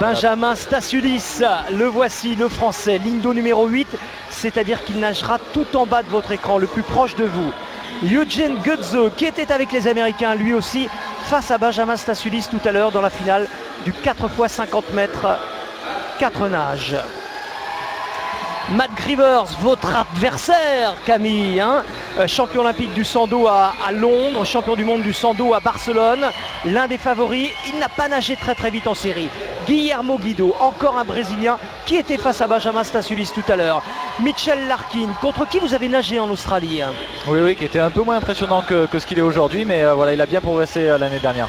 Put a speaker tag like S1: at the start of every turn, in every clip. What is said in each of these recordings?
S1: Benjamin Stasiulis, le voici, le français, ligne d'eau numéro 8, c'est-à-dire qu'il nagera tout en bas de votre écran, le plus proche de vous. Eugene Goetze, qui était avec les Américains, lui aussi, face à Benjamin Stasiulis tout à l'heure dans la finale du 4 x 50 mètres, 4 nages. Matt Grivers, votre adversaire, Camille, hein, champion olympique du Sando à Londres, champion du monde du Sando à Barcelone, l'un des favoris. Il n'a pas nagé très vite en série. Guillermo Guido, encore un Brésilien qui était face à Benjamin Stasiulis tout à l'heure. Mitchell Larkin, contre qui vous avez nagé en Australie?
S2: Oui, qui était un peu moins impressionnant que ce qu'il est aujourd'hui, mais voilà, il a bien progressé l'année dernière.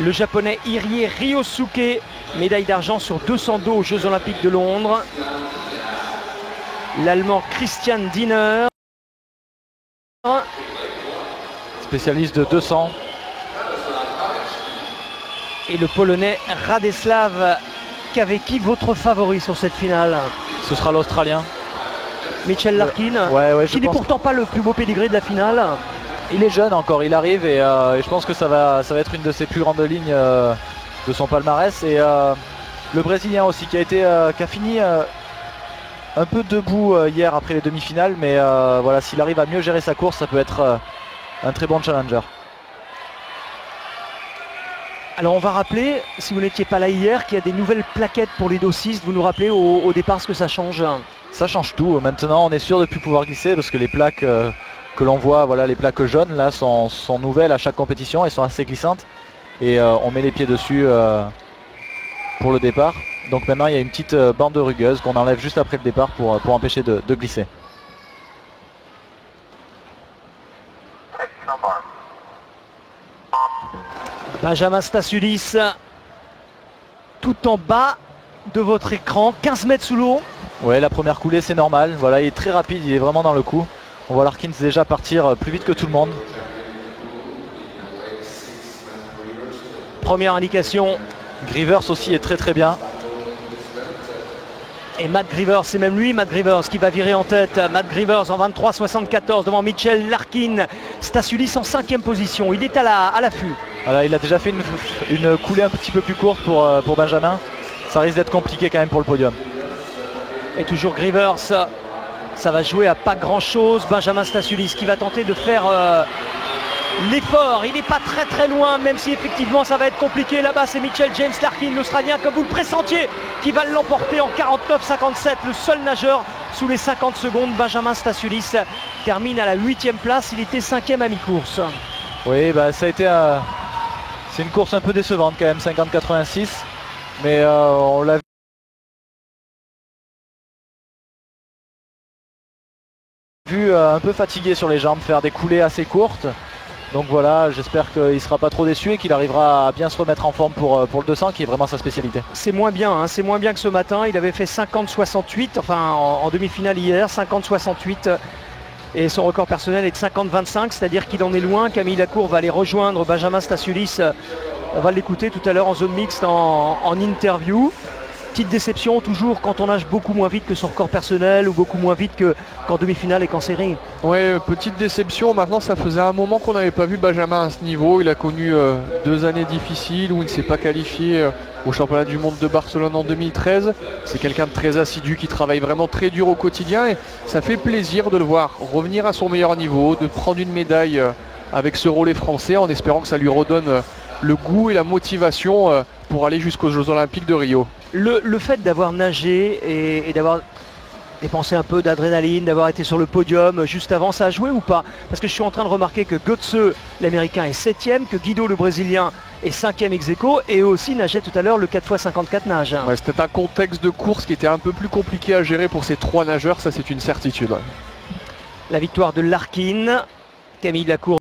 S1: Le japonais Irie Ryosuke, médaille d'argent sur 200 dos aux Jeux olympiques de Londres. L'Allemand Christian Diener,
S2: spécialiste de 200.
S1: Et le Polonais Radeslav Kawecki, votre favori sur cette finale?
S2: Ce sera l'Australien.
S1: Mitchell Larkin, qui n'est pourtant pas le plus beau pédigré de la finale.
S2: Il est jeune encore, il arrive et je pense que ça va être une de ses plus grandes lignes de son palmarès. Et le Brésilien aussi qui a fini un peu debout hier après les demi-finales, mais voilà, s'il arrive à mieux gérer sa course, ça peut être un très bon challenger.
S1: Alors on va rappeler, si vous n'étiez pas là hier, qu'il y a des nouvelles plaquettes pour les dossistes. Vous nous rappelez au départ ce que ça change?
S2: Ça change tout. Maintenant on est sûr de ne plus pouvoir glisser parce que les plaques que l'on voit, voilà, les plaques jaunes là sont nouvelles à chaque compétition, elles sont assez glissantes et on met les pieds dessus pour le départ. Donc maintenant il y a une petite bande rugueuse qu'on enlève juste après le départ pour empêcher de glisser.
S1: Benjamin Stasiulis, tout en bas de votre écran, 15 mètres sous l'eau.
S2: Ouais, la première coulée c'est normal, voilà, il est très rapide, il est vraiment dans le coup. On voit Larkin déjà partir plus vite que tout le monde.
S1: Première indication.
S2: Grivers aussi est très bien.
S1: Et Matt Grivers, c'est même lui, Matt Grivers, qui va virer en tête. Matt Grivers en 23,74 devant Mitchell Larkin. Stasiulis en 5e position, il est à l'affût.
S2: Voilà, il a déjà fait une coulée un petit peu plus courte pour Benjamin. Ça risque d'être compliqué quand même pour le podium.
S1: Et toujours Grivers, ça va jouer à pas grand chose. Benjamin Stasiulis qui va tenter de faire l'effort. Il n'est pas très loin, même si effectivement ça va être compliqué. Là-bas c'est Mitchell James Larkin, l'Australien, comme vous le pressentiez, qui va l'emporter en 49,57. Le seul nageur sous les 50 secondes. Benjamin Stasiulis termine à la 8e place. Il était 5e à mi-course.
S2: Oui, ça a été c'est une course un peu décevante quand même, 50-86. Mais on l'a vu un peu fatigué sur les jambes, faire des coulées assez courtes. Donc voilà, j'espère qu'il ne sera pas trop déçu et qu'il arrivera à bien se remettre en forme pour le 200 qui est vraiment sa spécialité.
S1: C'est moins bien, hein, c'est moins bien que ce matin. Il avait fait 50-68, enfin en demi-finale hier, 50-68. Et son record personnel est de 50-25, c'est-à-dire qu'il en est loin. Camille Lacour va aller rejoindre Benjamin Stasiulis. On va l'écouter tout à l'heure en zone mixte en interview. Petite déception toujours quand on nage beaucoup moins vite que son record personnel ou beaucoup moins vite qu'en demi-finale et qu'en série.
S3: Ouais, petite déception. Maintenant, ça faisait un moment qu'on n'avait pas vu Benjamin à ce niveau. Il a connu 2 années difficiles où il ne s'est pas qualifié au championnat du monde de Barcelone en 2013. C'est quelqu'un de très assidu qui travaille vraiment très dur au quotidien et ça fait plaisir de le voir revenir à son meilleur niveau, de prendre une médaille avec ce relais français en espérant que ça lui redonne le goût et la motivation pour aller jusqu'aux Jeux Olympiques de Rio.
S1: Le fait d'avoir nagé et d'avoir dépensé un peu d'adrénaline, d'avoir été sur le podium juste avant, ça a joué ou pas? Parce que je suis en train de remarquer que Goetze, l'Américain, est 7e, que Guido, le Brésilien, est 5e ex aequo, et eux aussi nageaient tout à l'heure le 4 x 54 nages.
S3: Ouais, c'était un contexte de course qui était un peu plus compliqué à gérer pour ces 3 nageurs, ça c'est une certitude.
S1: La victoire de Larkin, Camille Lacour.